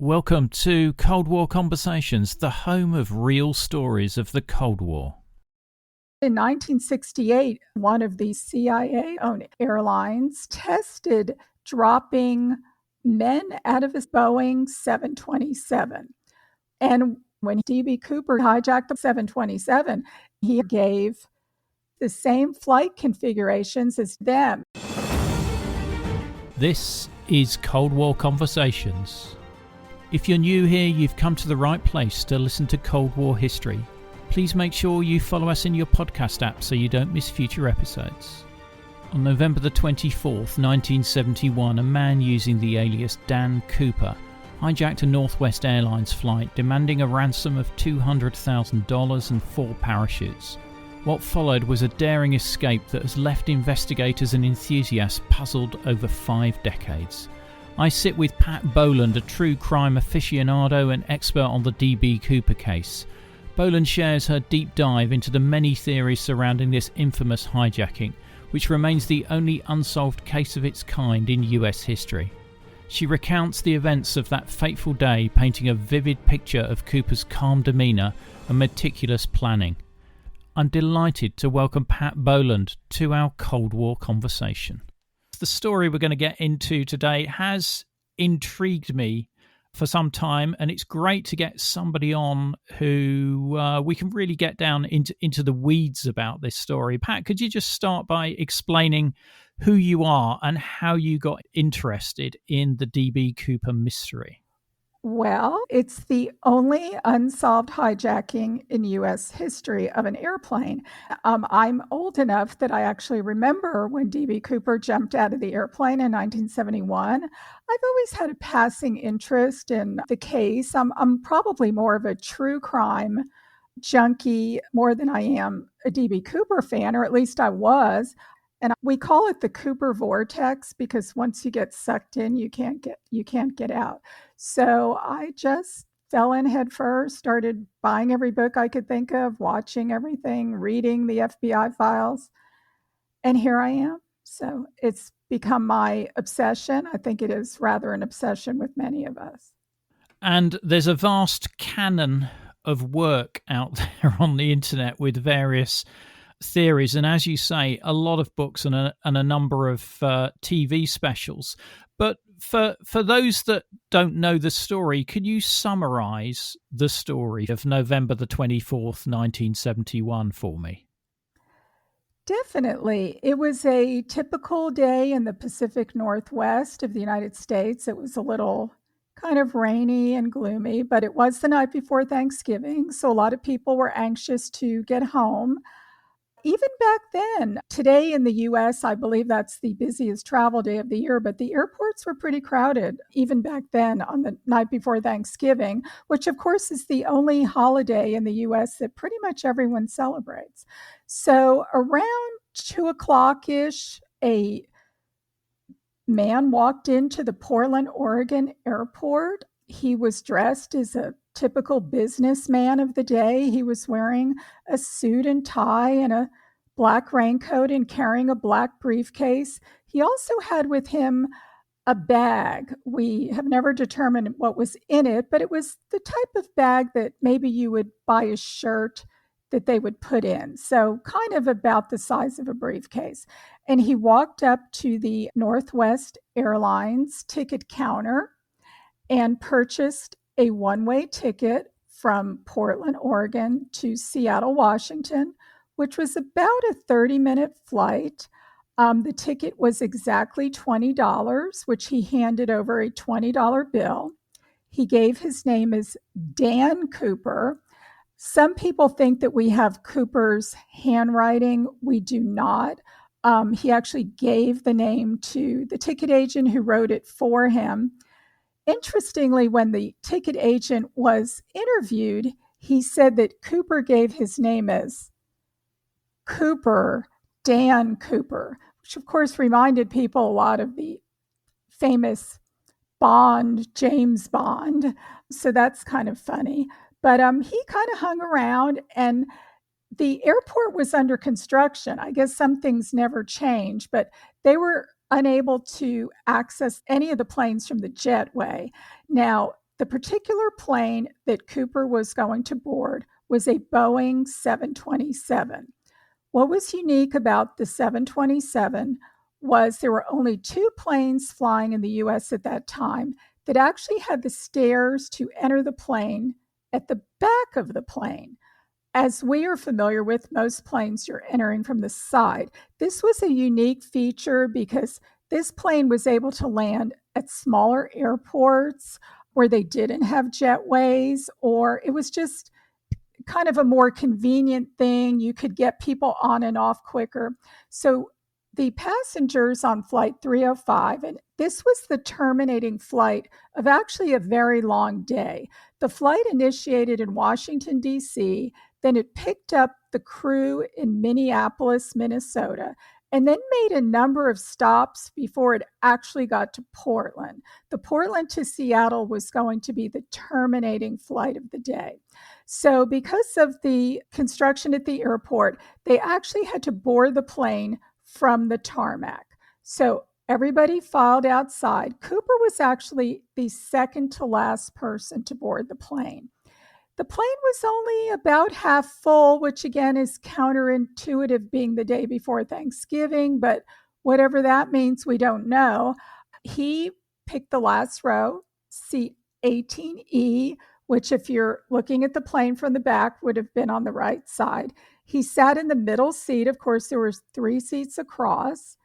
Welcome to Cold War Conversations, the home of real stories of the Cold War. In 1968, one of the CIA-owned airlines tested dropping men out of his Boeing 727. And when D.B. Cooper hijacked the 727, he gave the same flight configurations as them. This is Cold War Conversations. If you're new here, you've come to the right place to listen to Cold War history. Please make sure you follow us in your podcast app so you don't miss future episodes. On November the 24th, 1971, a man using the alias Dan Cooper hijacked a Northwest Airlines flight, demanding a ransom of $200,000 and 4 parachutes. What followed was a daring escape that has left investigators and enthusiasts puzzled over 5 decades. I sit with Pat Boland, a true crime aficionado and expert on the D.B. Cooper case. Boland shares her deep dive into the many theories surrounding this infamous hijacking, which remains the only unsolved case of its kind in US history. She recounts the events of that fateful day, painting a vivid picture of Cooper's calm demeanour and meticulous planning. I'm delighted to welcome Pat Boland to our Cold War conversation. The story we're going to get into today has intrigued me for some time, and it's great to get somebody on who we can really get down into the weeds about this story. Pat, could you just start by explaining who you are and how you got interested in the D.B. Cooper mystery? Well, it's the only unsolved hijacking in U.S. history of an airplane. I'm old enough that I actually remember when D.B. Cooper jumped out of the airplane in 1971. I've always had a passing interest in the case. I'm probably more of a true crime junkie more than I am a D.B. Cooper fan, or at least I was. And we call it the Cooper vortex because once you get sucked in, you can't get out. So I just fell in head first, started buying every book I could think of, watching everything, reading the FBI files, and here I am. So it's become my obsession. I think it is rather an obsession with many of us. And there's a vast canon of work out there on the internet with various theories, and as you say, a lot of books and a number of TV specials. But for those that don't know the story, could you summarize the story of November the 24th, 1971 for me? Definitely. It was a typical day in the Pacific Northwest of the United States. It was a little kind of rainy and gloomy, but it was the night before Thanksgiving, so a lot of people were anxious to get home. Even back then, today in the US, I believe that's the busiest travel day of the year, but the airports were pretty crowded even back then on the night before Thanksgiving, which of course is the only holiday in the US that pretty much everyone celebrates. So around 2 o'clock-ish, a man walked into the Portland, Oregon airport. He was dressed as a typical businessman of the day. He was wearing a suit and tie and a black raincoat and carrying a black briefcase. He also had with him a bag. We have never determined what was in it, but it was the type of bag that maybe you would buy a shirt that they would put in. So kind of about the size of a briefcase. And he walked up to the Northwest Airlines ticket counter and purchased a one-way ticket from Portland, Oregon to Seattle, Washington, which was about a 30-minute flight. The ticket was exactly $20, which he handed over a $20 bill. He gave his name as Dan Cooper. Some people think that we have Cooper's handwriting. We do not. He actually gave the name to the ticket agent who wrote it for him. Interestingly, when the ticket agent was interviewed, he said that Cooper gave his name as Cooper, Dan Cooper, which of course reminded people a lot of the famous Bond, James Bond. So that's kind of funny. But he kind of hung around, and the airport was under construction. I guess some things never change, but they were unable to access any of the planes from the jetway. Now, The particular plane that Cooper was going to board was a Boeing 727. What was unique about the 727 was there were only two planes flying in the US at that time that actually had the stairs to enter the plane at the back of the plane. As we are familiar with, most planes you're entering from the side. This was a unique feature because this plane was able to land at smaller airports where they didn't have jetways, or it was just kind of a more convenient thing. You could get people on and off quicker. So the passengers on Flight 305, and this was the terminating flight of actually a very long day. The flight initiated in Washington, D.C., then it picked up the crew in Minneapolis, Minnesota, and then made a number of stops before it actually got to Portland. The Portland to Seattle was going to be the terminating flight of the day. So because of the construction at the airport, they actually had to board the plane from the tarmac. So everybody filed outside. Cooper was actually the second to last person to board the plane. The plane was only about half full, which again is counterintuitive being the day before Thanksgiving, but whatever that means, we don't know. He picked the last row, seat 18E, which if you're looking at the plane from the back would have been on the right side. He sat in the middle seat. Of course, there were 3 seats across.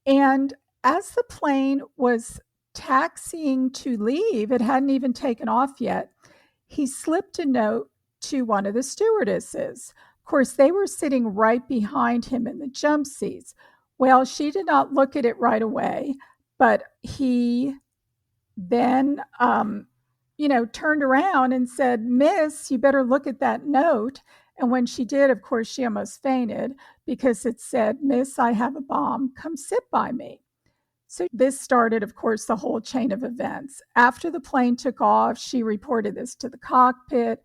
And as the plane was taxiing to leave, it hadn't even taken off yet, he slipped a note to one of the stewardesses. Of course, they were sitting right behind him in the jump seats. Well, she did not look at it right away, but he then, turned around and said, "Miss, you better look at that note." And when she did, of course, she almost fainted because it said, "Miss, I have a bomb. Come sit by me." So this started, of course, the whole chain of events. After the plane took off, she reported this to the cockpit.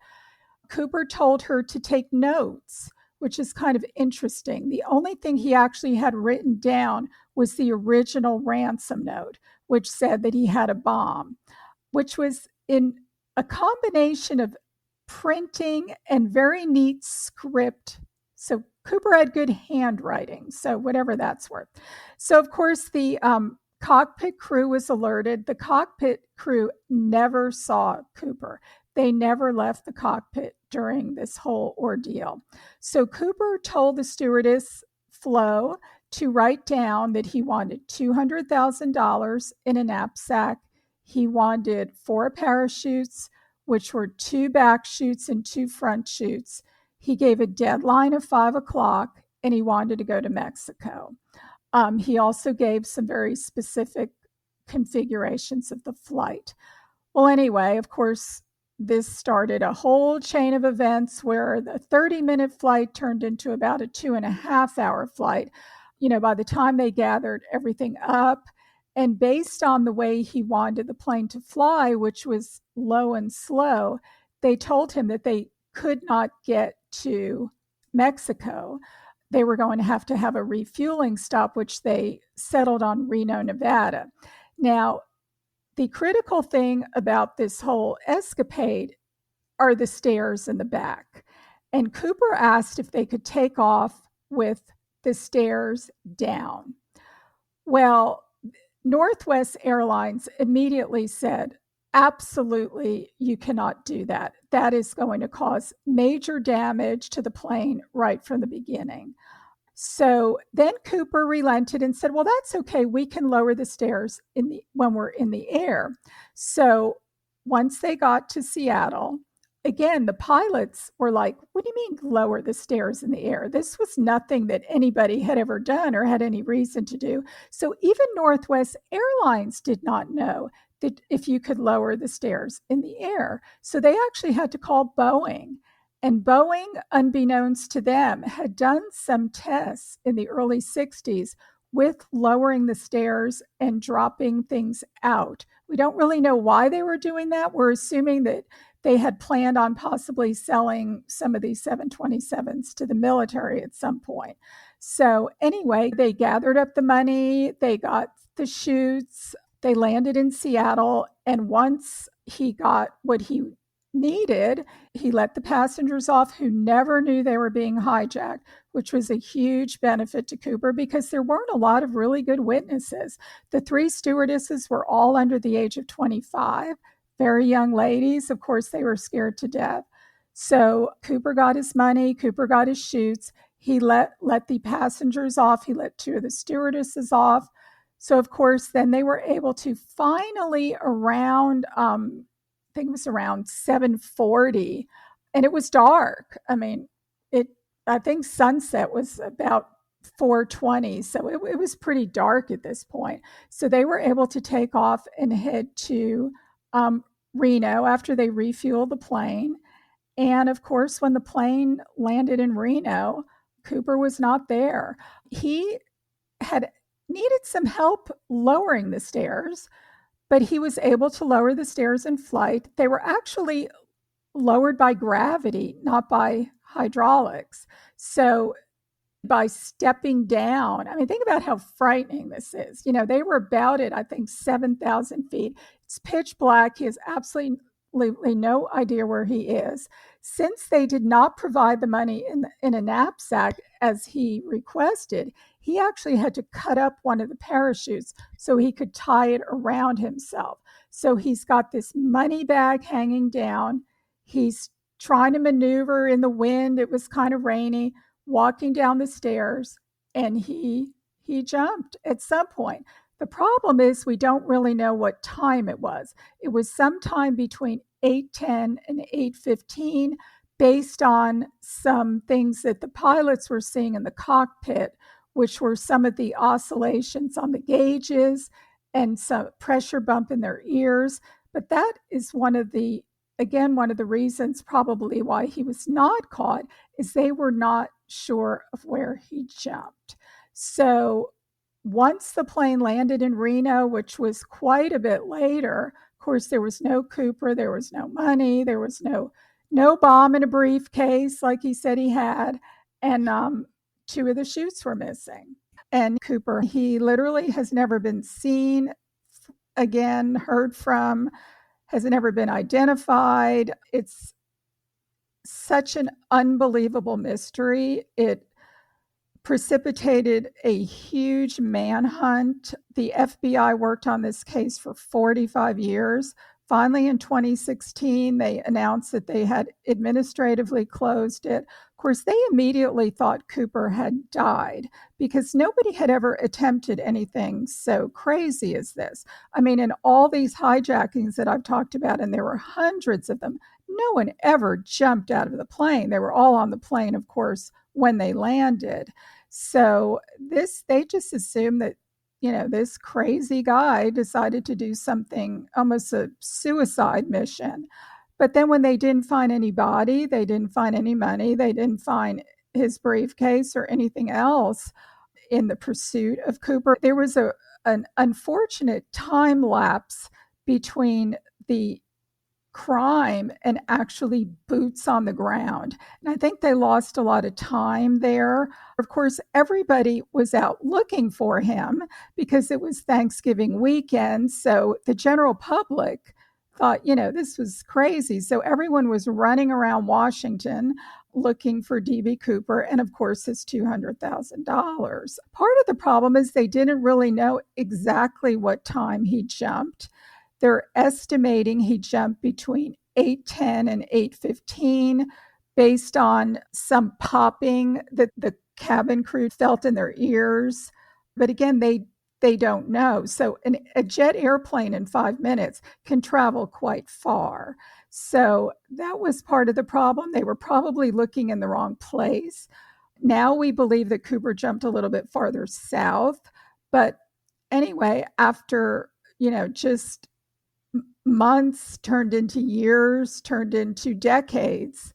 Cooper told her to take notes, which is kind of interesting. The only thing he actually had written down was the original ransom note, which said that he had a bomb, which was in a combination of printing and very neat script. So Cooper had good handwriting, so whatever that's worth. So, of course, the cockpit crew was alerted. The cockpit crew never saw Cooper. They never left the cockpit during this whole ordeal. So Cooper told the stewardess, Flo, to write down that he wanted $200,000 in a knapsack. He wanted 4 parachutes, which were 2 back chutes and 2 front chutes. He gave a deadline of 5 o'clock, and he wanted to go to Mexico. He also gave some very specific configurations of the flight. Well, anyway, of course, this started a whole chain of events where the 30-minute flight turned into about a 2.5-hour flight. By the time they gathered everything up, and based on the way he wanted the plane to fly, which was low and slow, they told him that they could not get to Mexico. They were going to have a refueling stop, which they settled on Reno, Nevada. Now, the critical thing about this whole escapade are the stairs in the back. And Cooper asked if they could take off with the stairs down. Well, Northwest Airlines immediately said, absolutely, you cannot do that. That is going to cause major damage to the plane right from the beginning. So then Cooper relented and said, well, that's okay. We can lower the stairs when we're in the air. So once they got to Seattle, again, the pilots were like, what do you mean lower the stairs in the air? This was nothing that anybody had ever done or had any reason to do. So even Northwest Airlines did not know that if you could lower the stairs in the air. So they actually had to call Boeing. And Boeing, unbeknownst to them, had done some tests in the early 60s with lowering the stairs and dropping things out. We don't really know why they were doing that. We're assuming that they had planned on possibly selling some of these 727s to the military at some point. So anyway, they gathered up the money, they got the chutes, they landed in Seattle, and once he got what he needed. He let the passengers off who never knew they were being hijacked, which was a huge benefit to Cooper because there weren't a lot of really good witnesses. The 3 stewardesses were all under the age of 25, very young ladies. Of course, they were scared to death. So Cooper got his money, Cooper got his chutes. He let the passengers off. He let 2 of the stewardesses off. So, of course, then they were able to finally around, I think it was around 7:40, and it was dark. I think sunset was about 4:20, so it was pretty dark at this point. So they were able to take off and head to Reno after they refueled the plane. And of course, when the plane landed in Reno, Cooper was not there. He had needed some help lowering the stairs, but he was able to lower the stairs in flight. They were actually lowered by gravity, not by hydraulics. So by stepping down, think about how frightening this is. They were about I think 7,000 feet. It's pitch black. He has absolutely no idea where he is. Since they did not provide the money in a knapsack as he requested, he actually had to cut up one of the parachutes so he could tie it around himself. So he's got this money bag hanging down. He's trying to maneuver in the wind. It was kind of rainy, walking down the stairs, and he jumped at some point. The problem is we don't really know what time it was. It was sometime between 8:10 and 8:15, based on some things that the pilots were seeing in the cockpit, which were some of the oscillations on the gauges and some pressure bump in their ears. But that is one of the reasons probably why he was not caught, is they were not sure of where he jumped. So once the plane landed in Reno, which was quite a bit later, of course, there was no Cooper, there was no money, there was no bomb in a briefcase like he said he had, and 2 of the chutes were missing. And Cooper, he literally has never been seen again, heard from, has never been identified. It's such an unbelievable mystery. It precipitated a huge manhunt. The FBI worked on this case for 45 years. Finally, in 2016, they announced that they had administratively closed it. Of course, they immediately thought Cooper had died because nobody had ever attempted anything so crazy as this. In all these hijackings that I've talked about, and there were hundreds of them, no one ever jumped out of the plane. They were all on the plane, of course, when they landed. So they just assumed that, this crazy guy decided to do something, almost a suicide mission. But then when they didn't find any body, they didn't find any money, they didn't find his briefcase or anything else in the pursuit of Cooper, there was an unfortunate time lapse between the crime and actually boots on the ground. And I think they lost a lot of time there. Of course, everybody was out looking for him because it was Thanksgiving weekend. So the general public thought, this was crazy. So everyone was running around Washington looking for D.B. Cooper and, of course, his $200,000. Part of the problem is they didn't really know exactly what time he jumped. They're estimating he jumped between 8:10 and 8:15 based on some popping that the cabin crew felt in their ears. But again, they don't know. So a jet airplane in 5 minutes can travel quite far. So that was part of the problem. They were probably looking in the wrong place. Now we believe that Cooper jumped a little bit farther south. But anyway, after, just months turned into years, turned into decades,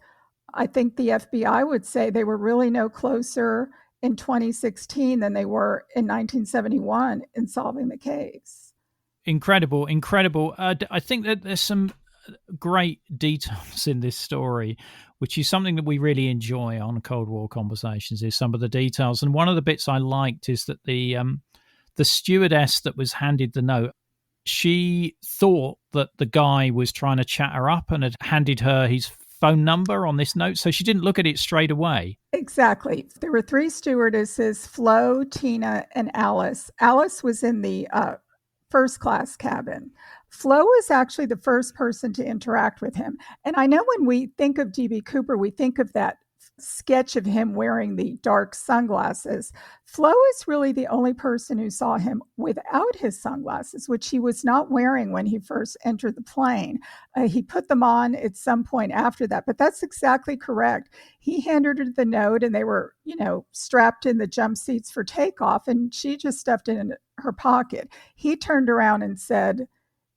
I think the FBI would say they were really no closer in 2016 than they were in 1971 in solving the case. Incredible. I think that there's some great details in this story, which is something that we really enjoy on Cold War Conversations, is some of the details. And one of the bits I liked is that the stewardess that was handed the note, she thought that the guy was trying to chat her up and had handed her his phone number on this note, so she didn't look at it straight away. Exactly. There were 3 stewardesses, Flo, Tina, and Alice. Alice was in the first class cabin. Flo was actually the first person to interact with him. And I know when we think of D.B. Cooper, we think of that sketch of him wearing the dark sunglasses. Flo is really the only person who saw him without his sunglasses, which he was not wearing when he first entered the plane. He put them on at some point after that, but that's exactly correct. He handed her the note and they were, strapped in the jump seats for takeoff, and she just stuffed it in her pocket. He turned around and said,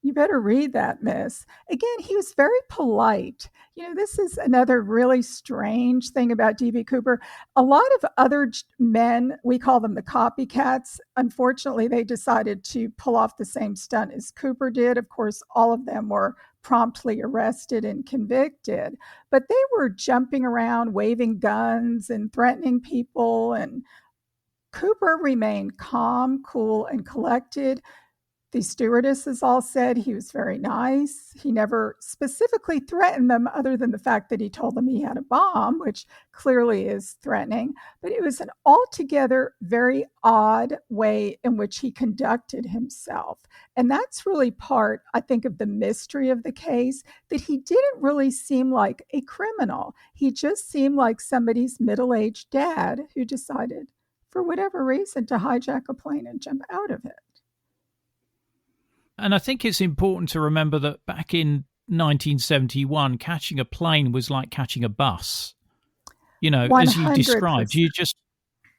"You better read that, miss." Again, he was very polite. This is another really strange thing about D.B. Cooper. A lot of other men, we call them the copycats, unfortunately, they decided to pull off the same stunt as Cooper did. Of course, all of them were promptly arrested and convicted, but they were jumping around, waving guns and threatening people, and Cooper remained calm, cool, and collected. The stewardesses all said he was very nice. He never specifically threatened them other than the fact that he told them he had a bomb, which clearly is threatening. But it was an altogether very odd way in which he conducted himself. And that's really part, I think, of the mystery of the case, that he didn't really seem like a criminal. He just seemed like somebody's middle-aged dad who decided, for whatever reason, to hijack a plane and jump out of it. And I think it's important to remember that back in 1971, catching a plane was like catching a bus. 100%. As you described,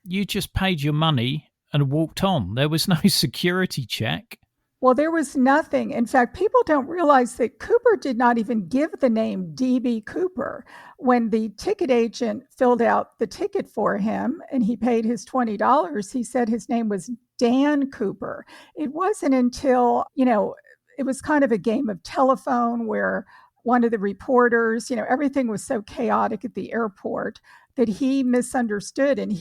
you just paid your money and walked on. There was no security check. Well, there was nothing. In fact, people don't realize that Cooper did not even give the name D.B. Cooper. When the ticket agent filled out the ticket for him and he paid his $20, he said his name was Dan Cooper. It wasn't until, it was kind of a game of telephone where one of the reporters, everything was so chaotic at the airport that he misunderstood and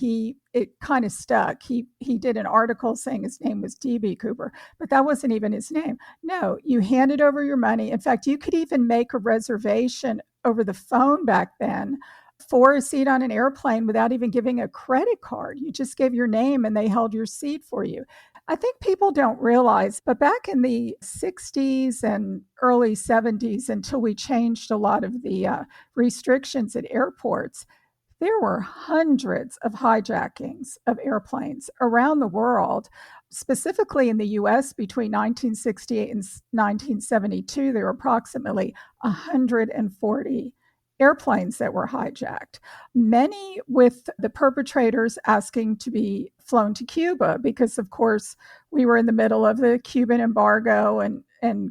it kind of stuck. He did an article saying his name was D.B. Cooper, but that wasn't even his name. No, you handed over your money. In fact, you could even make a reservation over the phone back then for a seat on an airplane without even giving a credit card. You just gave your name and they held your seat for you. I think people don't realize, but back in the 60s and early 70s, until we changed a lot of the restrictions at airports, there were hundreds of hijackings of airplanes around the world. Specifically in the US between 1968 and 1972, there were approximately 140 airplanes that were hijacked, many with the perpetrators asking to be flown to Cuba because, of course, we were in the middle of the Cuban embargo and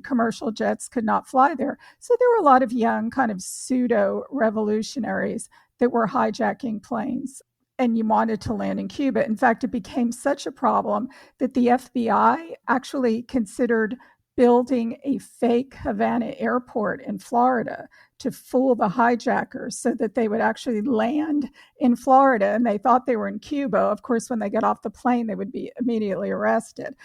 commercial jets could not fly there. So there were a lot of young kind of pseudo-revolutionaries that were hijacking planes and you wanted to land in Cuba. In fact, it became such a problem that the FBI actually considered building a fake Havana airport in Florida to fool the hijackers so that they would actually land in Florida and they thought they were in Cuba. Of course, when they got off the plane, they would be immediately arrested.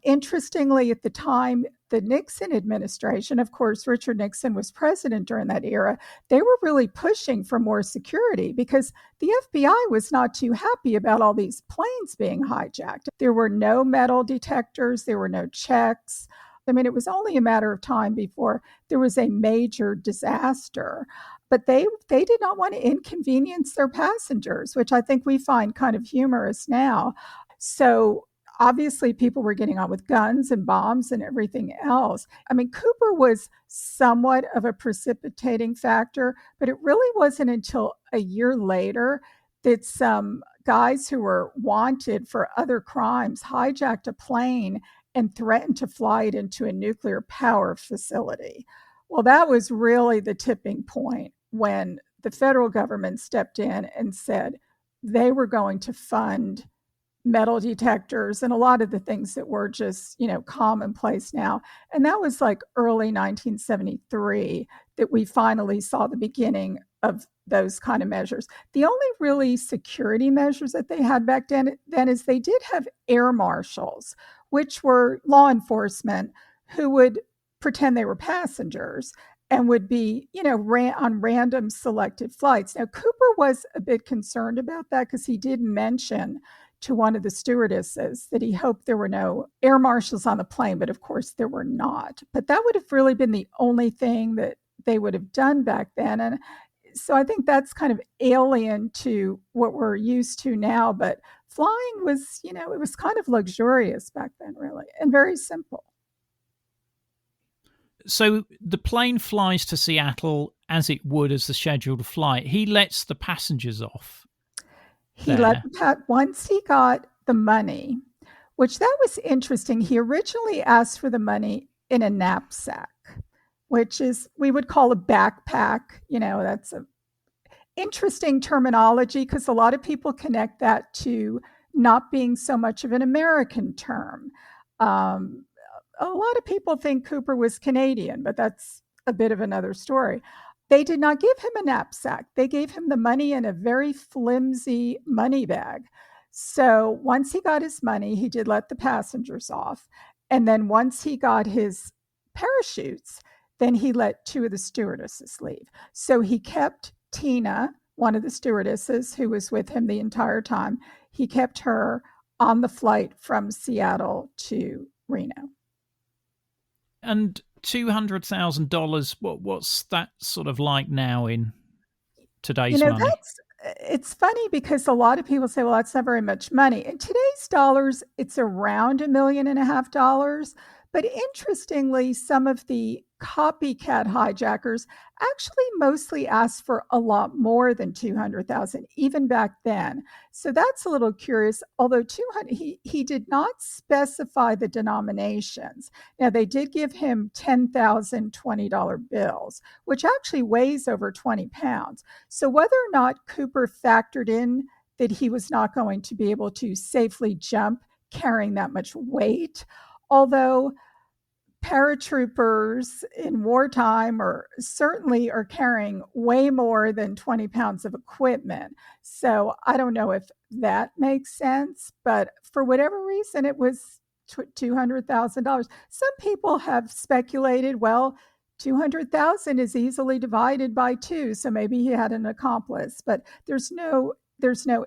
Interestingly, at the time, the Nixon administration, of course, Richard Nixon was president during that era, they were really pushing for more security because the FBI was not too happy about all these planes being hijacked. There were no metal detectors, there were no checks. I mean, it was only a matter of time before there was a major disaster. But they did not want to inconvenience their passengers, which I think we find kind of humorous now. So obviously people were getting on with guns and bombs and everything else. I mean, Cooper was somewhat of a precipitating factor, but it really wasn't until a year later that some guys who were wanted for other crimes hijacked a plane and threatened to fly it into a nuclear power facility. Well, that was really the tipping point when the federal government stepped in and said they were going to fund metal detectors and a lot of the things that were just, commonplace now. And that was like early 1973 that we finally saw the beginning of those kind of measures. The only really security measures that they had back then is they did have air marshals, which were law enforcement who would pretend they were passengers and would be, on random selected flights. Now, Cooper was a bit concerned about that because he did mention to one of the stewardesses that he hoped there were no air marshals on the plane, but of course there were not. But that would have really been the only thing that they would have done back then. And so I think that's kind of alien to what we're used to now. But flying was, it was kind of luxurious back then, really, and very simple. So the plane flies to Seattle as it would as the scheduled flight. He lets the passengers off. Once he got the money, which that was interesting. He originally asked for the money in a knapsack, which is, we would call a backpack. That's a interesting terminology because a lot of people connect that to not being so much of an American term. A lot of people think Cooper was Canadian, but that's a bit of another story. They did not give him a knapsack. They gave him the money in a very flimsy money bag. So once he got his money, he did let the passengers off. And then once he got his parachutes, then he let two of the stewardesses leave. So he kept Tina, one of the stewardesses who was with him the entire time, he kept her on the flight from Seattle to Reno. And $200,000, what's that sort of like now in today's money? It's funny because a lot of people say, well, that's not very much money. In today's dollars, it's around $1.5 million. But interestingly, some of the copycat hijackers actually mostly asked for a lot more than 200,000, even back then. So that's a little curious. Although 200, he did not specify the denominations. Now they did give him 10,000 $20 bills, which actually weighs over 20 pounds. So whether or not Cooper factored in that he was not going to be able to safely jump carrying that much weight, although paratroopers in wartime certainly are carrying way more than 20 pounds of equipment. So I don't know if that makes sense, but for whatever reason, it was $200,000. Some people have speculated, well, 200,000 is easily divided by two, so maybe he had an accomplice, but there's no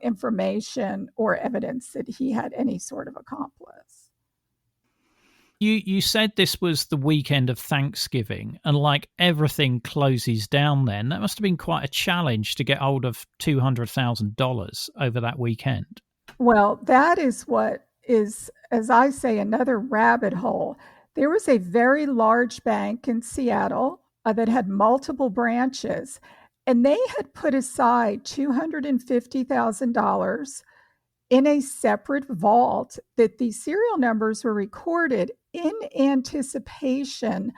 information or evidence that he had any sort of accomplice. You said this was the weekend of Thanksgiving, and like everything closes down then. That must have been quite a challenge to get hold of $200,000 over that weekend. Well, that is what is, as I say, another rabbit hole. There was a very large bank in Seattle that had multiple branches, and they had put aside $250,000 in a separate vault that the serial numbers were recorded in anticipation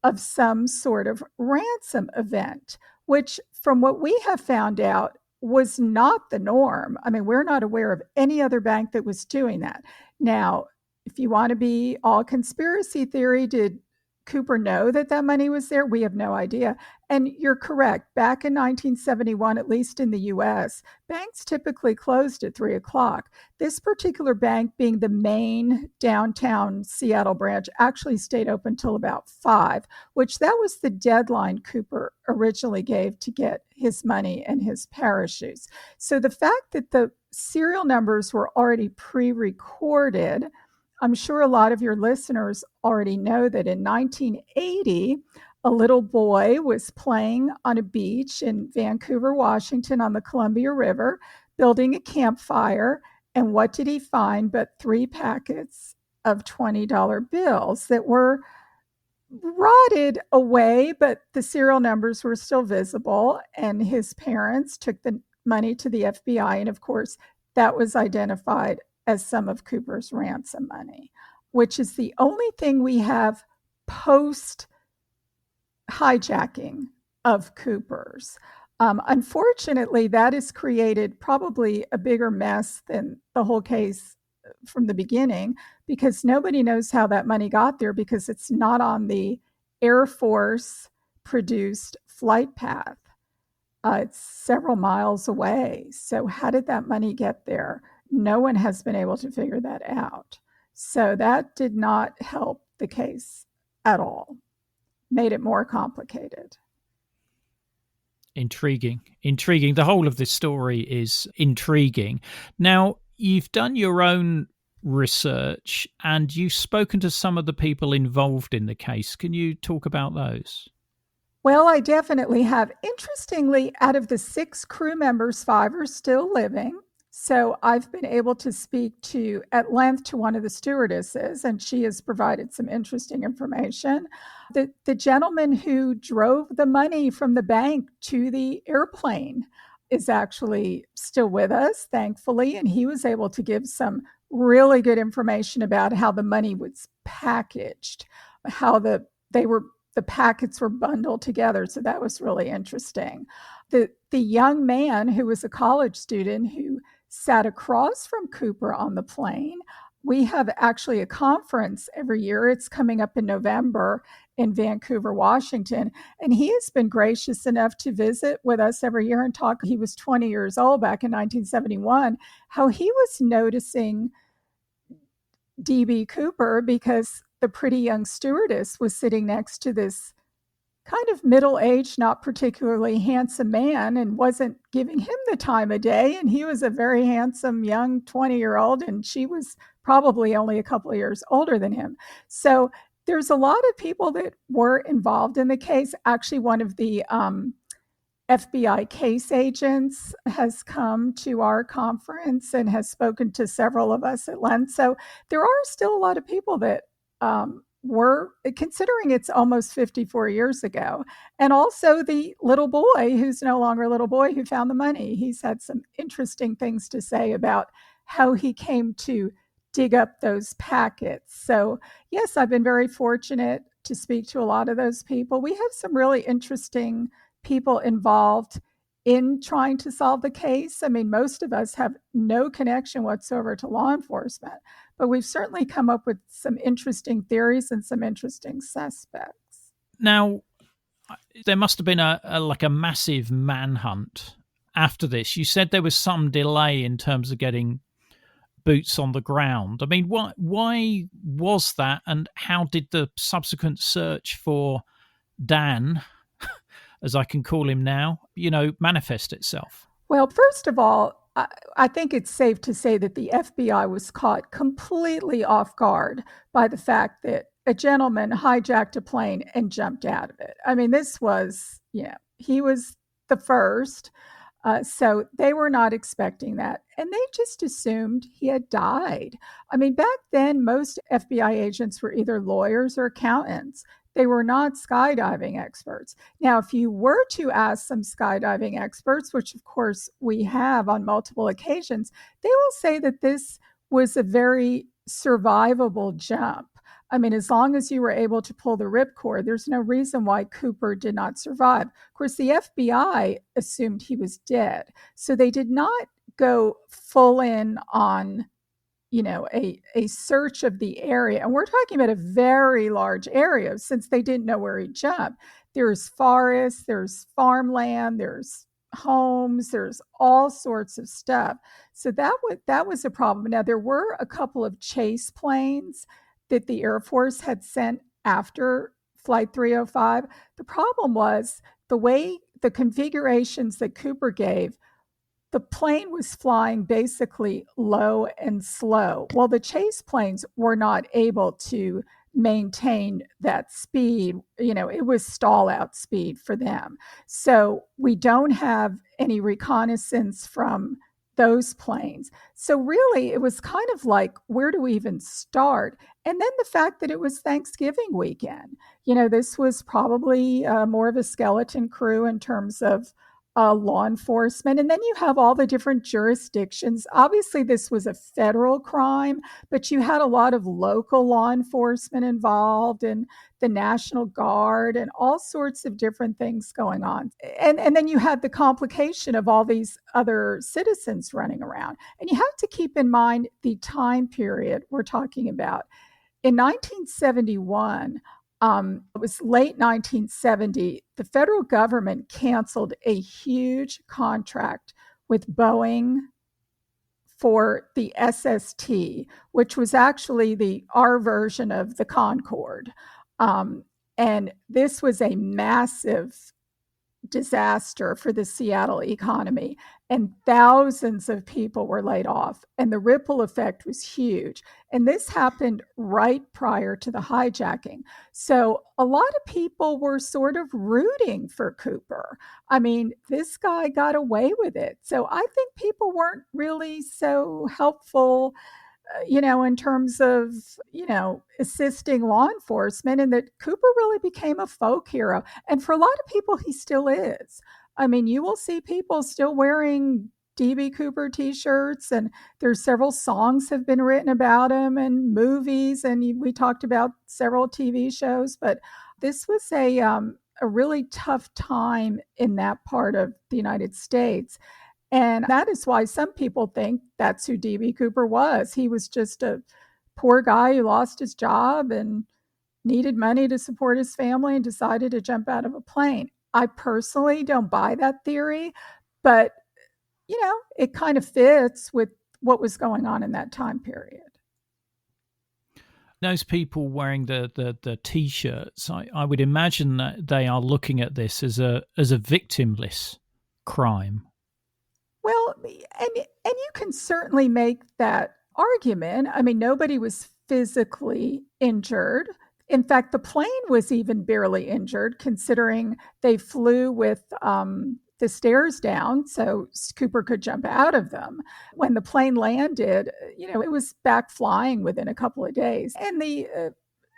of some sort of ransom event, which, from what we have found out, was not the norm. I mean, we're not aware of any other bank that was doing that. Now, if you want to be all conspiracy theory, did Cooper know that money was there? We have no idea. And you're correct. Back in 1971, at least in the US, banks typically closed at 3:00. This particular bank, being the main downtown Seattle branch, actually stayed open till about 5, which that was the deadline Cooper originally gave to get his money and his parachutes. So the fact that the serial numbers were already pre-recorded, I'm sure a lot of your listeners already know that in 1980, a little boy was playing on a beach in Vancouver, Washington on the Columbia River, building a campfire. And what did he find but 3 packets of $20 bills that were rotted away, but the serial numbers were still visible. And his parents took the money to the FBI. And of course, that was identified as some of Cooper's ransom money, which is the only thing we have post hijacking of Cooper's. Unfortunately, that has created probably a bigger mess than the whole case from the beginning, because nobody knows how that money got there, because it's not on the Air Force produced flight path. It's several miles away. So how did that money get there? No one has been able to figure that out. So that did not help the case at all. made it more complicated. Intriguing. The whole of this story is intriguing. Now, you've done your own research and you've spoken to some of the people involved in the case. Can you talk about those? Well, I definitely have. Interestingly, out of the 6 crew members, 5 are still living. So I've been able to speak to at length to one of the stewardesses, and she has provided some interesting information. The gentleman who drove the money from the bank to the airplane is actually still with us, thankfully, and he was able to give some really good information about how the money was packaged, how the packets were bundled together. So that was really interesting. The young man who was a college student who sat across from Cooper on the plane, we have actually a conference every year. It's coming up in November in Vancouver, Washington. And he has been gracious enough to visit with us every year and talk. He was 20 years old back in 1971, how he was noticing D.B. Cooper because the pretty young stewardess was sitting next to this kind of middle-aged, not particularly handsome man and wasn't giving him the time of day. And he was a very handsome young 20-year-old, and she was probably only a couple of years older than him. So there's a lot of people that were involved in the case. Actually, one of the FBI case agents has come to our conference and has spoken to several of us at length. So there are still a lot of people that were, considering it's almost 54 years ago. And also the little boy, who's no longer a little boy, who found the money. He's had some interesting things to say about how he came to dig up those packets. So yes, I've been very fortunate to speak to a lot of those people. We have some really interesting people involved in trying to solve the case. I mean, most of us have no connection whatsoever to law enforcement, but we've certainly come up with some interesting theories and some interesting suspects. Now, there must have been a massive manhunt after this. You said there was some delay in terms of getting boots on the ground. I mean, why was that, and how did the subsequent search for Dan, as I can call him now, manifest itself? Well, first of all, I think it's safe to say that the FBI was caught completely off guard by the fact that a gentleman hijacked a plane and jumped out of it. I mean, this was, he was the first. So they were not expecting that. And they just assumed he had died. I mean, back then, most FBI agents were either lawyers or accountants. They were not skydiving experts. Now, if you were to ask some skydiving experts, which of course we have on multiple occasions, they will say that this was a very survivable jump. I mean, as long as you were able to pull the ripcord, there's no reason why Cooper did not survive. Of course, the FBI assumed he was dead. So they did not go full in on, a search of the area. And we're talking about a very large area since they didn't know where he jumped. There's forests, there's farmland, there's homes, there's all sorts of stuff. So that was a problem. Now, there were a couple of chase planes that the Air Force had sent after Flight 305. The problem was the way the configurations that Cooper gave, the plane was flying basically low and slow. Well, the chase planes were not able to maintain that speed. It was stall out speed for them. So we don't have any reconnaissance from those planes. So really, it was kind of like, where do we even start? And then the fact that it was Thanksgiving weekend. This was probably more of a skeleton crew in terms of law enforcement. And then you have all the different jurisdictions. Obviously, this was a federal crime, but you had a lot of local law enforcement involved and the National Guard and all sorts of different things going on. And then you had the complication of all these other citizens running around. And you have to keep in mind the time period we're talking about. In 1971, it was late 1970, the federal government canceled a huge contract with Boeing for the SST, which was actually our version of the Concorde. And this was a massive disaster for the Seattle economy, and thousands of people were laid off, and the ripple effect was huge. And this happened right prior to the hijacking. So a lot of people were sort of rooting for Cooper. I mean, this guy got away with it. So I think people weren't really so helpful, in terms of, assisting law enforcement, and that Cooper really became a folk hero. And for a lot of people, he still is. I mean, you will see people still wearing DB Cooper t-shirts, and there's several songs have been written about him and movies, and we talked about several TV shows. But this was a really tough time in that part of the United States. And that is why some people think that's who DB Cooper was. He was just a poor guy who lost his job and needed money to support his family and decided to jump out of a plane. I personally don't buy that theory, but, it kind of fits with what was going on in that time period. Those people wearing the T-shirts, I would imagine that they are looking at this as a victimless crime. Well, and you can certainly make that argument. I mean, nobody was physically injured. In fact, the plane was even barely injured, considering they flew with the stairs down so Cooper could jump out of them. When the plane landed, it was back flying within a couple of days. And the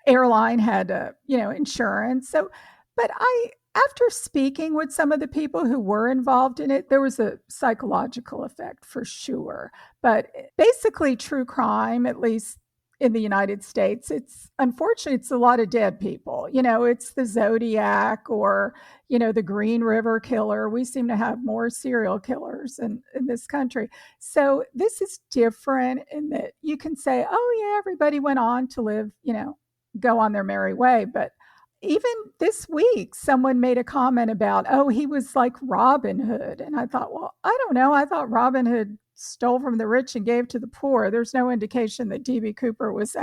airline had, insurance. So, but after speaking with some of the people who were involved in it, there was a psychological effect for sure. But basically, true crime, at least in the United States, unfortunately, it's a lot of dead people. It's the Zodiac or, the Green River Killer. We seem to have more serial killers in this country. So this is different in that you can say, oh, yeah, everybody went on to live, go on their merry way. But even this week, someone made a comment about, oh, he was like Robin Hood. And I thought, well, I don't know. I thought Robin Hood stole from the rich and gave to the poor. There's no indication that DB Cooper was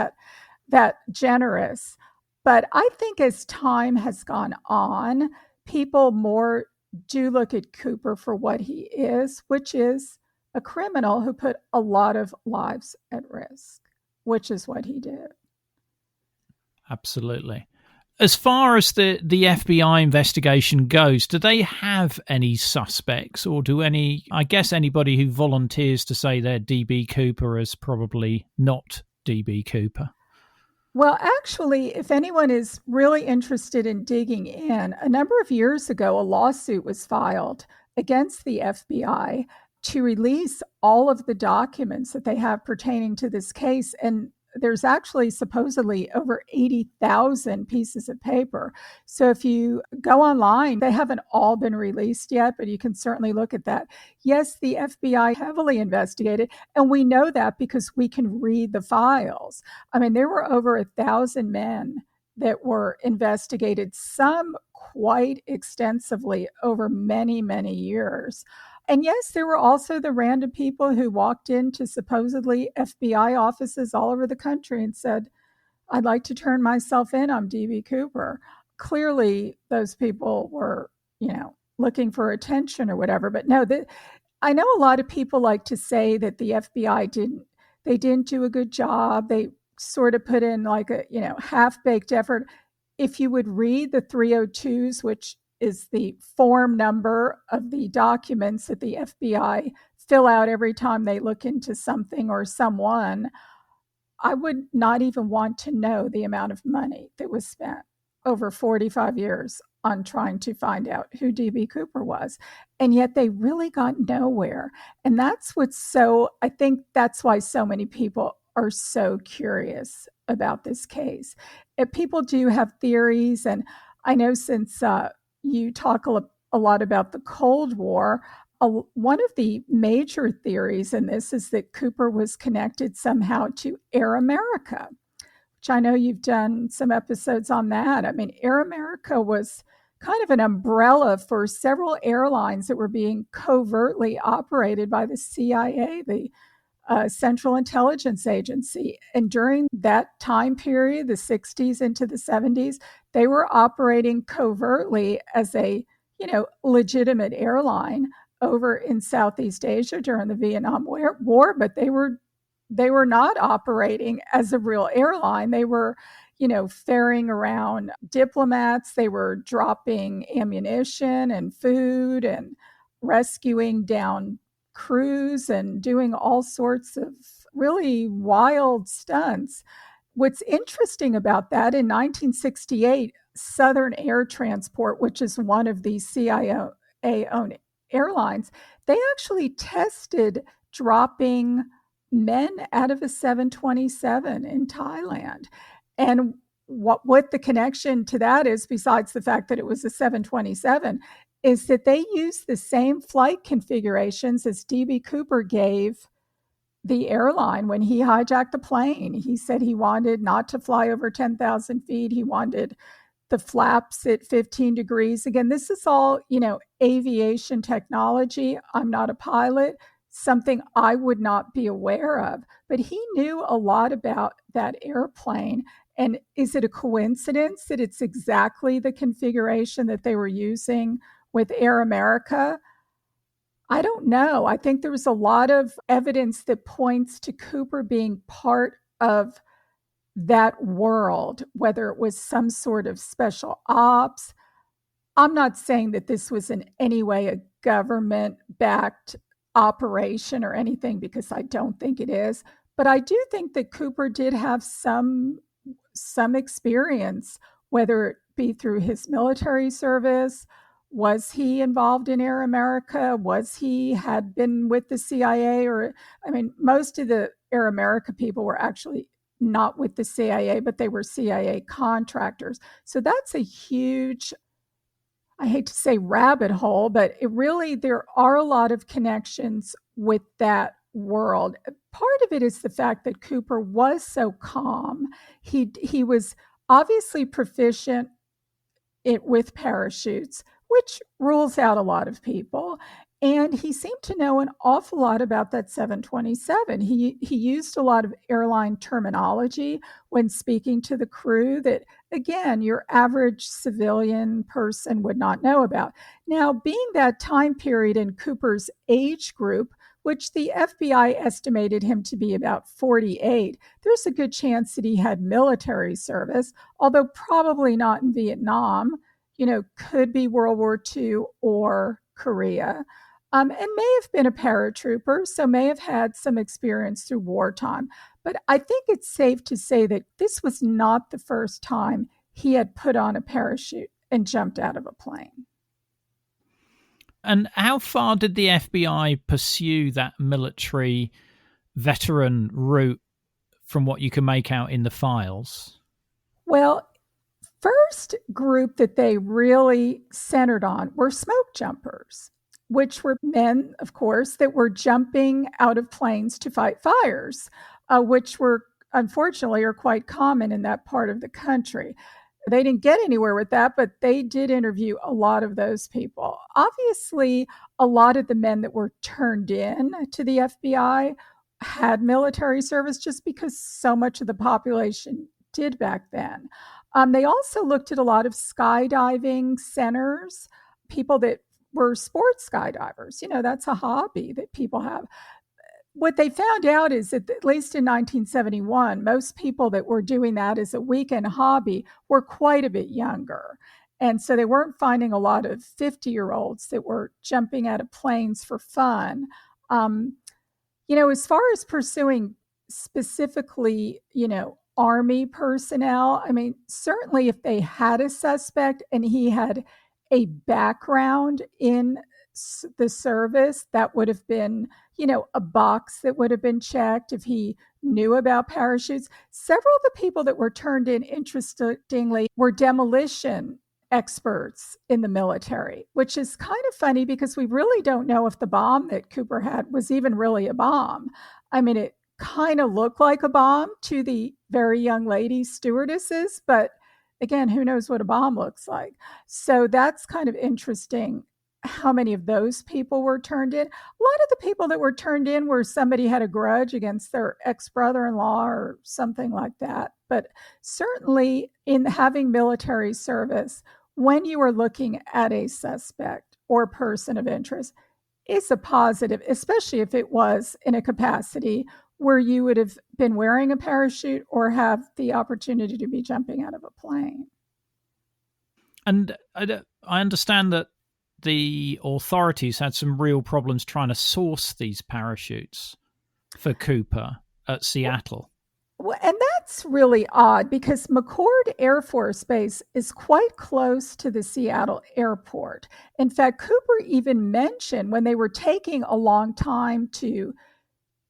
that generous. But I think as time has gone on, people more do look at Cooper for what he is, which is a criminal who put a lot of lives at risk, which is what he did. Absolutely. As far as the FBI investigation goes, do they have any suspects, or anybody who volunteers to say they're DB Cooper is probably not DB Cooper? Well, actually, if anyone is really interested in digging in, a number of years ago, a lawsuit was filed against the FBI to release all of the documents that they have pertaining to this case. And there's actually supposedly over 80,000 pieces of paper. So if you go online, they haven't all been released yet, but you can certainly look at that. Yes, the FBI heavily investigated, and we know that because we can read the files. I mean, there were over 1,000 men that were investigated, some quite extensively over many, many years. And yes, there were also the random people who walked into supposedly FBI offices all over the country and said, I'd like to turn myself in. I'm DB Cooper. Clearly, those people were, looking for attention or whatever. But no, I know a lot of people like to say that the FBI didn't do a good job. They sort of put in like a, half-baked effort. If you would read the 302s, which is the form number of the documents that the FBI fill out every time they look into something or someone, I would not even want to know the amount of money that was spent over 45 years on trying to find out who DB Cooper was. And yet they really got nowhere. And I think that's why so many people are so curious about this case. People do have theories, and I know since you talk a lot about the Cold War, one of the major theories in this is that Cooper was connected somehow to Air America, which I know you've done some episodes on that. I mean, Air America was kind of an umbrella for several airlines that were being covertly operated by the CIA. The Central Intelligence Agency. And during that time period, the 60s into the 70s, they were operating covertly as a, legitimate airline over in Southeast Asia during the Vietnam War, but they were not operating as a real airline. They were, ferrying around diplomats. They were dropping ammunition and food and rescuing down crews and doing all sorts of really wild stunts. What's interesting about that, in 1968, Southern Air Transport, which is one of the CIA-owned airlines, they actually tested dropping men out of a 727 in Thailand. And what the connection to that is, besides the fact that it was a 727, is that they used the same flight configurations as D.B. Cooper gave the airline when he hijacked the plane. He said he wanted not to fly over 10,000 feet. He wanted the flaps at 15 degrees. Again, this is all, aviation technology. I'm not a pilot, something I would not be aware of. But he knew a lot about that airplane. And is it a coincidence that it's exactly the configuration that they were using with Air America? I don't know. I think there was a lot of evidence that points to Cooper being part of that world, whether it was some sort of special ops. I'm not saying that this was in any way a government-backed operation or anything, because I don't think it is. But I do think that Cooper did have some experience, whether it be through his military service. Was he involved in Air America? Had been with the CIA? Or, I mean, most of the Air America people were actually not with the CIA, but they were CIA contractors. So that's a huge, I hate to say rabbit hole, but there are a lot of connections with that world. Part of it is the fact that Cooper was so calm. He was obviously proficient with parachutes, which rules out a lot of people. And he seemed to know an awful lot about that 727. He used a lot of airline terminology when speaking to the crew that, again, your average civilian person would not know about. Now, being that time period in Cooper's age group, which the FBI estimated him to be about 48, there's a good chance that he had military service, although probably not in Vietnam. Could be World War II or Korea, and may have been a paratrooper, so may have had some experience through wartime. But I think it's safe to say that this was not the first time he had put on a parachute and jumped out of a plane. And how far did the FBI pursue that military veteran route from what you can make out in the files? Well, first group that they really centered on were smoke jumpers, which were men, of course, that were jumping out of planes to fight fires, which were, unfortunately, are quite common in that part of the country. They didn't get anywhere with that, but they did interview a lot of those people. Obviously, a lot of the men that were turned in to the FBI had military service, just because so much of the population did back then. They also looked at a lot of skydiving centers, people that were sports skydivers. That's a hobby that people have. What they found out is that, at least in 1971, most people that were doing that as a weekend hobby were quite a bit younger. And so they weren't finding a lot of 50-year-olds that were jumping out of planes for fun. As far as pursuing specifically, Army personnel, I mean, certainly if they had a suspect and he had a background in the service, that would have been, a box that would have been checked. If he knew about parachutes, several of the people that were turned in, interestingly, were demolition experts in the military, which is kind of funny because we really don't know if the bomb that Cooper had was even really a bomb. I mean, it kind of looked like a bomb to the very young lady stewardesses, but again, who knows what a bomb looks like? So that's kind of interesting how many of those people were turned in. A lot of the people that were turned in were somebody had a grudge against their ex-brother-in-law or something like that. But certainly in having military service, when you are looking at a suspect or person of interest, it's a positive, especially if it was in a capacity where you would have been wearing a parachute or have the opportunity to be jumping out of a plane. And I understand that the authorities had some real problems trying to source these parachutes for Cooper at Seattle. Well, and that's really odd because McChord Air Force Base is quite close to the Seattle airport. In fact, Cooper even mentioned when they were taking a long time to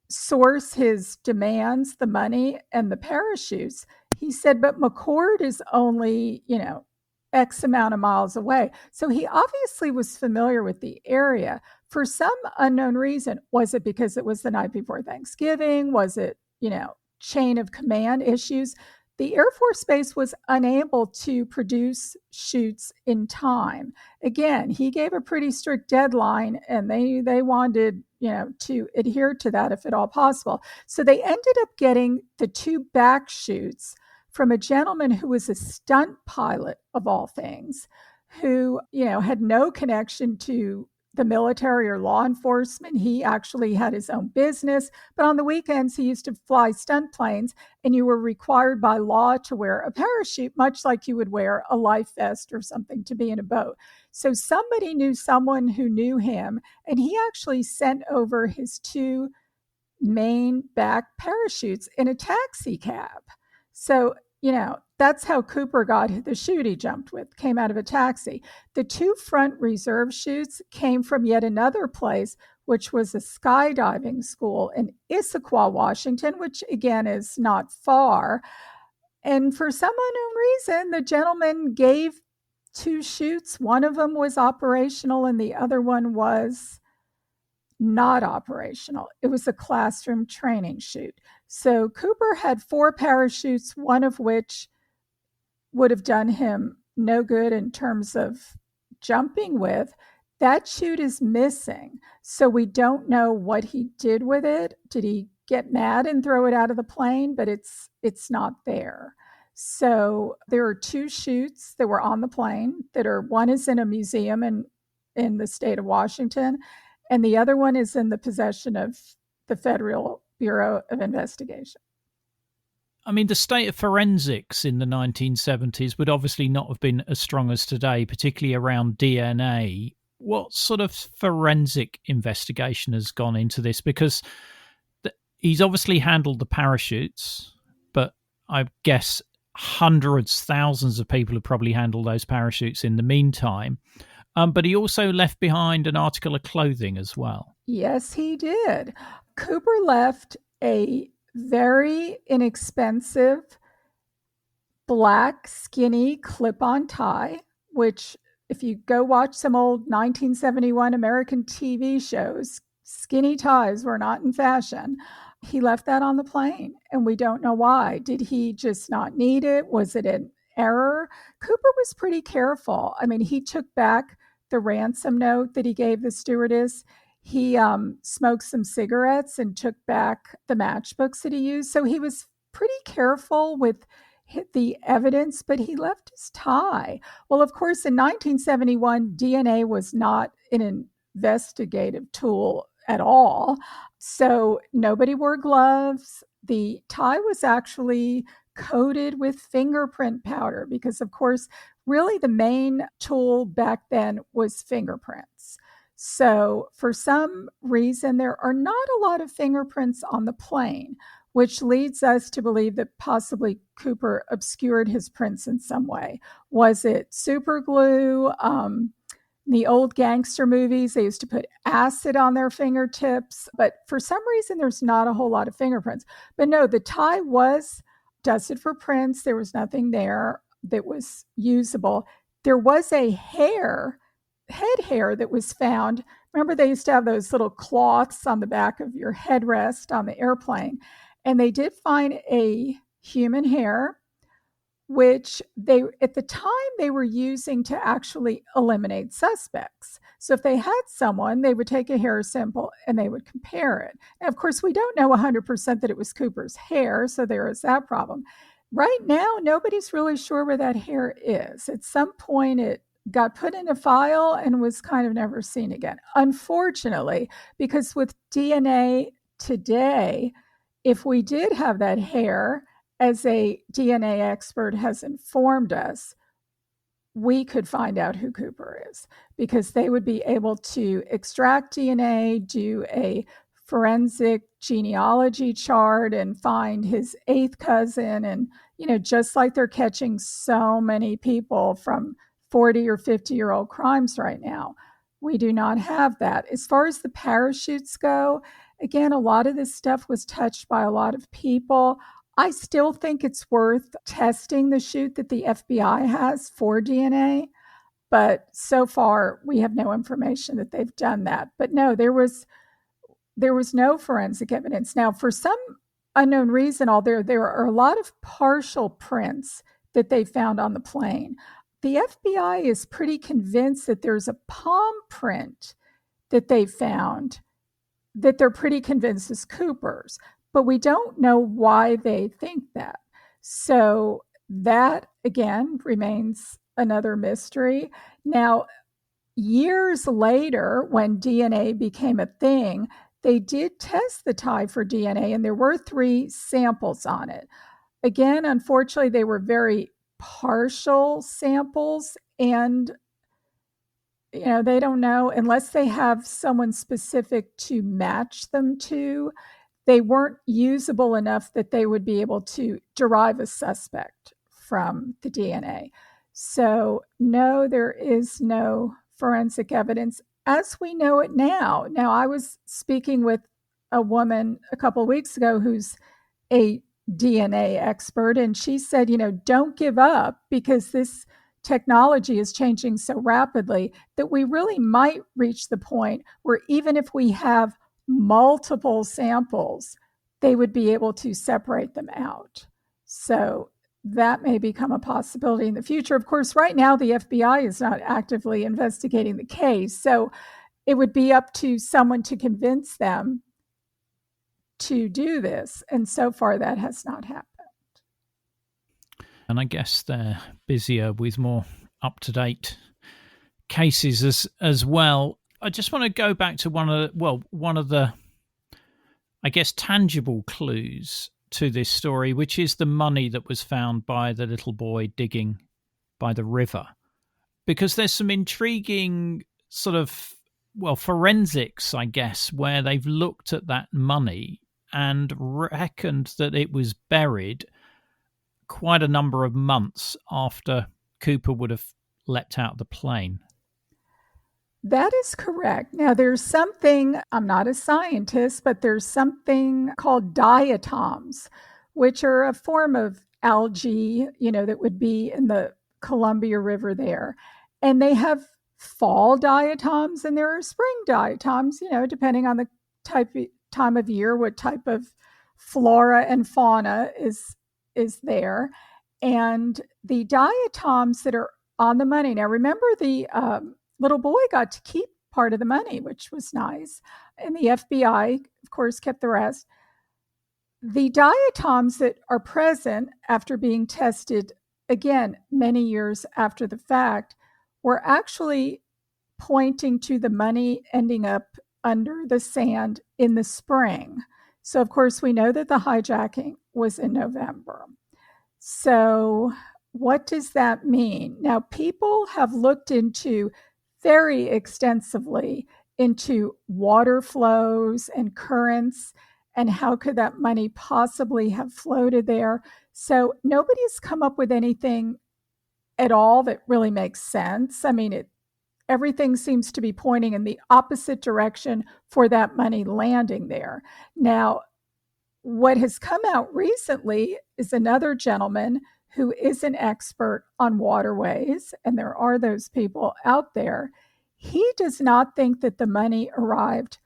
source his demands, the money and the parachutes, he said, but McChord is only, X amount of miles away. So he obviously was familiar with the area for some unknown reason. Was it because it was the night before Thanksgiving? Was it, chain of command issues? The Air Force Base was unable to produce chutes in time. Again, he gave a pretty strict deadline, and they wanted, to adhere to that if at all possible. So they ended up getting the two back chutes from a gentleman who was a stunt pilot of all things, who, had no connection to the military or law enforcement. He actually had his own business, but on the weekends he used to fly stunt planes, and you were required by law to wear a parachute, much like you would wear a life vest or something to be in a boat. So somebody knew someone who knew him, and he actually sent over his two main back parachutes in a taxi cab. So, that's how Cooper got the chute he jumped with, came out of a taxi. The two front reserve chutes came from yet another place, which was a skydiving school in Issaquah, Washington, which again is not far. And for some unknown reason, the gentleman gave two chutes. One of them was operational and the other one was not operational. It was a classroom training chute. So Cooper had four parachutes, one of which would have done him no good in terms of jumping with. That chute is missing. So we don't know what he did with it. Did he get mad and throw it out of the plane? But it's not there. So there are two chutes that were on the plane one is in a museum in the state of Washington, and the other one is in the possession of the Federal Bureau of Investigation. I mean, the state of forensics in the 1970s would obviously not have been as strong as today, particularly around DNA. What sort of forensic investigation has gone into this? Because he's obviously handled the parachutes, but I guess hundreds, thousands of people have probably handled those parachutes in the meantime. But he also left behind an article of clothing as well. Yes, he did. Cooper left a very inexpensive black skinny clip-on tie, which if you go watch some old 1971 American TV shows, skinny ties were not in fashion. He left that on the plane, and we don't know why. Did he just not need it? Was it an error? Cooper was pretty careful. I mean, he took back the ransom note that he gave the stewardess. He smoked some cigarettes and took back the matchbooks that he used. So he was pretty careful with the evidence, but he left his tie. Well, of course, in 1971, DNA was not an investigative tool at all. So nobody wore gloves. The tie was actually coated with fingerprint powder because, of course, really the main tool back then was fingerprints. So for some reason, there are not a lot of fingerprints on the plane, which leads us to believe that possibly Cooper obscured his prints in some way. Was it super glue? The old gangster movies, they used to put acid on their fingertips, but for some reason, there's not a whole lot of fingerprints. But no, the tie was dusted for prints. There was nothing there that was usable. There was a head hair that was found. Remember, they used to have those little cloths on the back of your headrest on the airplane, and they did find a human hair which they at the time they were using to actually eliminate suspects. So if they had someone, they would take a hair sample and they would compare it. Now, of course, we don't know 100% that it was Cooper's hair, so there is that problem. Right now, nobody's really sure where that hair is. At some point, it got put in a file and was kind of never seen again. Unfortunately, because with DNA today, if we did have that hair, as a DNA expert has informed us, we could find out who Cooper is, because they would be able to extract DNA, do a forensic genealogy chart, and find his eighth cousin. And, just like they're catching so many people from 40 or 50-year-old crimes right now, we do not have that. As far as the parachutes go, again, a lot of this stuff was touched by a lot of people. I still think it's worth testing the chute that the FBI has for DNA, but so far we have no information that they've done that. But no, there was no forensic evidence. Now, for some unknown reason, there are a lot of partial prints that they found on the plane. The FBI is pretty convinced that there's a palm print that they found that they're pretty convinced is Cooper's, but we don't know why they think that. So that, again, remains another mystery. Now, years later, when DNA became a thing, they did test the tie for DNA, and there were 3 samples on it. Again, unfortunately, they were very partial samples, and they don't know, unless they have someone specific to match them to, they weren't usable enough that they would be able to derive a suspect from the DNA. So, no, there is no forensic evidence as we know it now. Now, I was speaking with a woman a couple of weeks ago who's a DNA expert, and she said, don't give up, because this technology is changing so rapidly that we really might reach the point where even if we have multiple samples, they would be able to separate them out. So that may become a possibility in the future. Of course, right now, the FBI is not actively investigating the case. So it would be up to someone to convince them to do this. And so far, that has not happened. And I guess they're busier with more up-to-date cases as well. I just want to go back to one of the, I guess, tangible clues to this story, which is the money that was found by the little boy digging by the river. Because there's some intriguing sort of, forensics, I guess, where they've looked at that money and reckoned that it was buried quite a number of months after Cooper would have leapt out of the plane. That is correct. Now, there's something, I'm not a scientist, but there's something called diatoms, which are a form of algae, that would be in the Columbia River there. And they have fall diatoms and there are spring diatoms, depending on the time of year, what type of flora and fauna is there. And the diatoms that are on the money. Now, remember, the little boy got to keep part of the money, which was nice. And the FBI, of course, kept the rest. The diatoms that are present after being tested, again, many years after the fact, were actually pointing to the money ending up under the sand in the spring. So, of course, we know that the hijacking was in November. So, what does that mean? Now, people have looked into very extensively into water flows and currents and how could that money possibly have floated there. So nobody's come up with anything at all that really makes sense. I mean, everything seems to be pointing in the opposite direction for that money landing there. Now, what has come out recently is another gentleman who is an expert on waterways, and there are those people out there. He does not think that the money arrived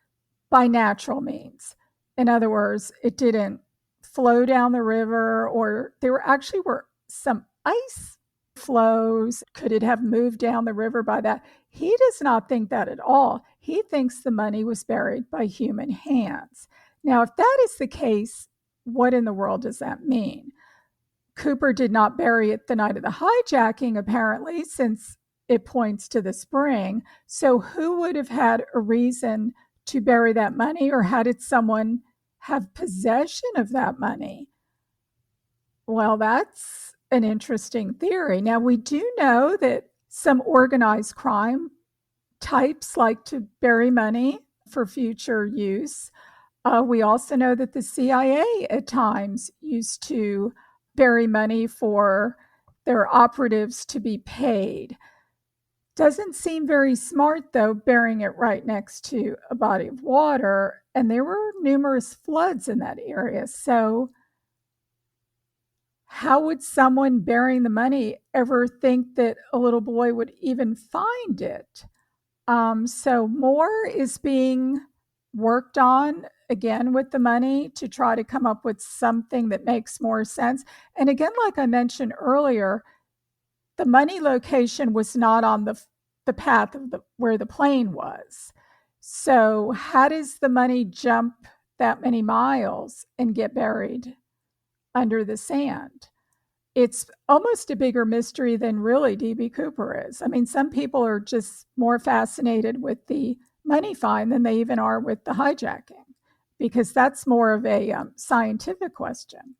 by natural means. In other words, it didn't flow down the river, or there were some ice flows. Could it have moved down the river by that? He does not think that at all. He thinks the money was buried by human hands. Now, if that is the case, what in the world does that mean? Cooper did not bury it the night of the hijacking, apparently, since it points to the spring. So who would have had a reason to bury that money, or how did someone have possession of that money? Well, that's an interesting theory. Now, we do know that some organized crime types like to bury money for future use. We also know that the CIA at times used to bury money for their operatives to be paid. Doesn't seem very smart, though, burying it right next to a body of water. And there were numerous floods in that area. So how would someone burying the money ever think that a little boy would even find it? So more is being worked on again with the money to try to come up with something that makes more sense. And again, like I mentioned earlier, the money location was not on the path of where the plane was. So how does the money jump that many miles and get buried under the sand? It's almost a bigger mystery than really D.B. Cooper is. I mean, some people are just more fascinated with the money find than they even are with the hijacking, because that's more of a scientific question.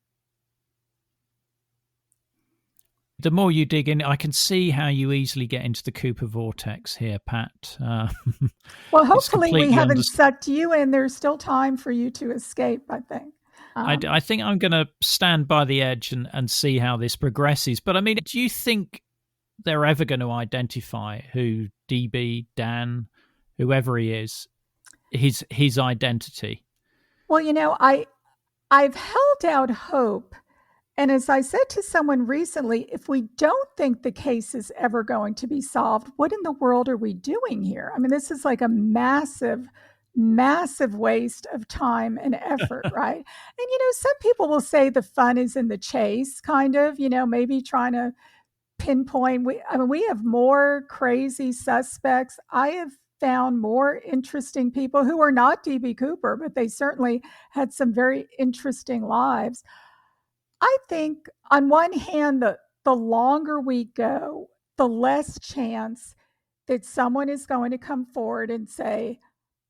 The more you dig in, I can see how you easily get into the Cooper vortex here, Pat. Well, hopefully we haven't sucked you in. There's still time for you to escape, I think. I think I'm going to stand by the edge and see how this progresses. But I mean, do you think they're ever going to identify who DB, Dan, whoever he is, his identity? Well, I've held out hope. And as I said to someone recently, if we don't think the case is ever going to be solved, what in the world are we doing here? I mean, this is like a massive waste of time and effort, right? And, some people will say the fun is in the chase, kind of, maybe trying to pinpoint. We have more crazy suspects. I have found more interesting people who are not DB Cooper, but they certainly had some very interesting lives. I think on one hand, the longer we go, the less chance that someone is going to come forward and say,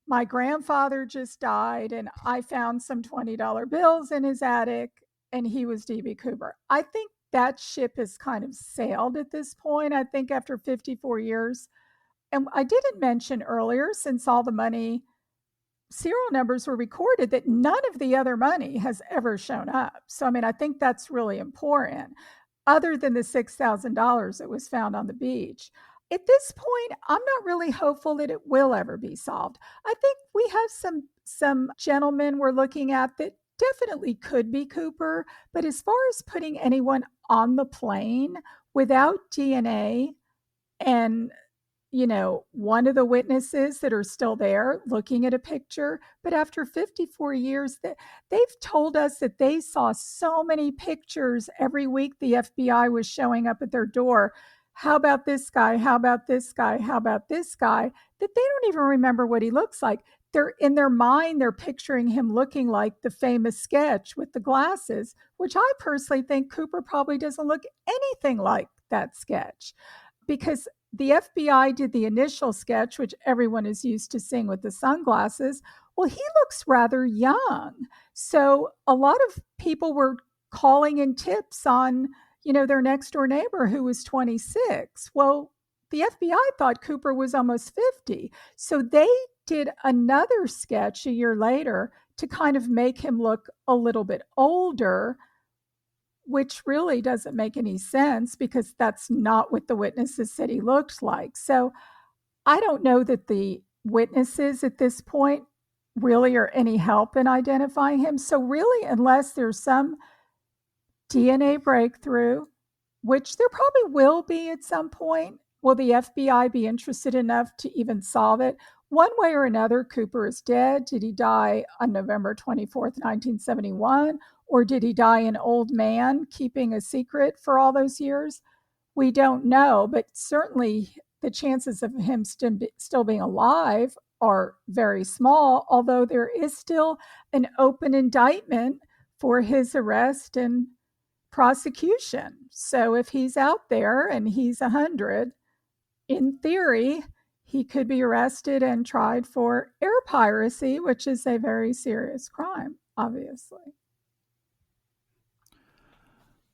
my grandfather just died and I found some $20 bills in his attic and he was DB Cooper. I think that ship has kind of sailed at this point. I think after 54 years, and I didn't mention earlier, since all the money serial numbers were recorded, that none of the other money has ever shown up. So, I mean, I think that's really important, other than the $6,000 that was found on the beach. At this point, I'm not really hopeful that it will ever be solved. I think we have some gentlemen we're looking at that definitely could be Cooper, but as far as putting anyone on the plane without DNA and one of the witnesses that are still there looking at a picture, but after 54 years, they've told us that they saw so many pictures every week the FBI was showing up at their door. How about this guy? How about this guy? How about this guy? That they don't even remember what he looks like. They're in their mind, they're picturing him looking like the famous sketch with the glasses, which I personally think Cooper probably doesn't look anything like that sketch, because the FBI did the initial sketch, which everyone is used to seeing with the sunglasses. Well, he looks rather young. So a lot of people were calling in tips on, their next door neighbor who was 26. Well, the FBI thought Cooper was almost 50. So they did another sketch a year later to kind of make him look a little bit older, which really doesn't make any sense because that's not what the witnesses said he looked like. So I don't know that the witnesses at this point really are any help in identifying him. So really, unless there's some DNA breakthrough, which there probably will be at some point, will the FBI be interested enough to even solve it? one way or another, Cooper is dead. Did he die on November 24th, 1971? Or did he die an old man keeping a secret for all those years? We don't know, but certainly the chances of him still being alive are very small, although there is still an open indictment for his arrest and prosecution. So if he's out there and he's 100, in theory, he could be arrested and tried for air piracy, which is a very serious crime, obviously.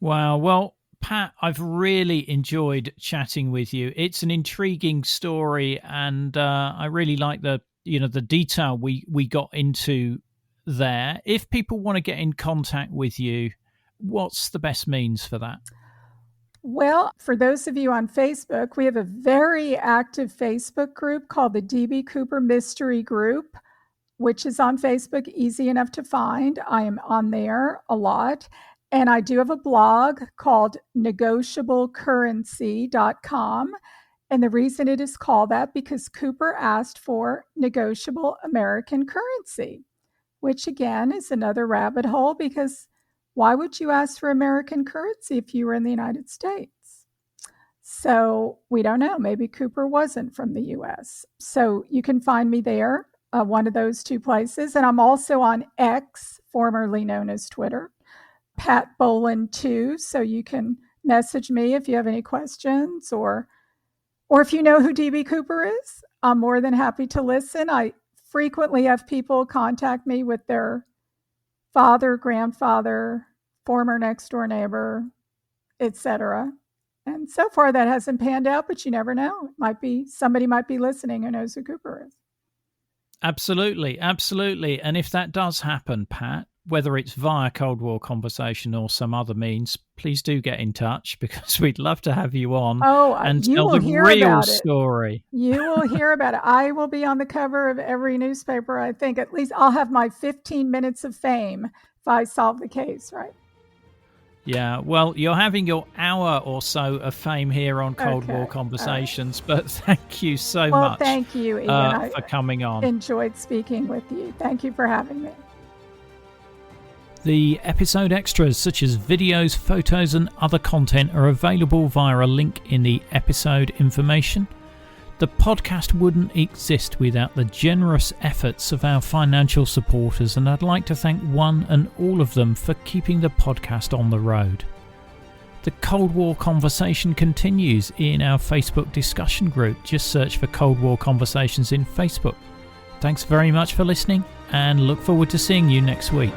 Wow. Well, Pat, I've really enjoyed chatting with you. It's an intriguing story, and I really like the detail we got into there. If people want to get in contact with you, what's the best means for that? Well, for those of you on Facebook, we have a very active Facebook group called the DB Cooper Mystery Group, which is on Facebook, easy enough to find. I am on there a lot. And I do have a blog called negotiablecurrency.com. And the reason it is called that, because Cooper asked for negotiable American currency, which again is another rabbit hole, because why would you ask for American currency if you were in the United States? So we don't know. Maybe Cooper wasn't from the U.S. So you can find me there, one of those two places. And I'm also on X, formerly known as Twitter, Pat Boland 2. So you can message me if you have any questions, or if you know who DB Cooper is. I'm more than happy to listen. I frequently have people contact me with their father, grandfather, former next door neighbor, etc. And so far that hasn't panned out, but you never know. Somebody might be listening who knows who Cooper is. Absolutely. And if that does happen, Pat, whether it's via Cold War Conversation or some other means, please do get in touch, because we'd love to have you on and tell the real story. You will hear about it. I will be on the cover of every newspaper. I think at least I'll have my 15 minutes of fame if I solve the case, right? Yeah, well, you're having your hour or so of fame here on Cold War Conversations, but thank you so much. Thank you, Ian, for coming on. Enjoyed speaking with you. Thank you for having me. The episode extras, such as videos, photos, and other content, are available via a link in the episode information. The podcast wouldn't exist without the generous efforts of our financial supporters, and I'd like to thank one and all of them for keeping the podcast on the road. The Cold War Conversation continues in our Facebook discussion group. Just search for Cold War Conversations in Facebook. Thanks very much for listening, and look forward to seeing you next week.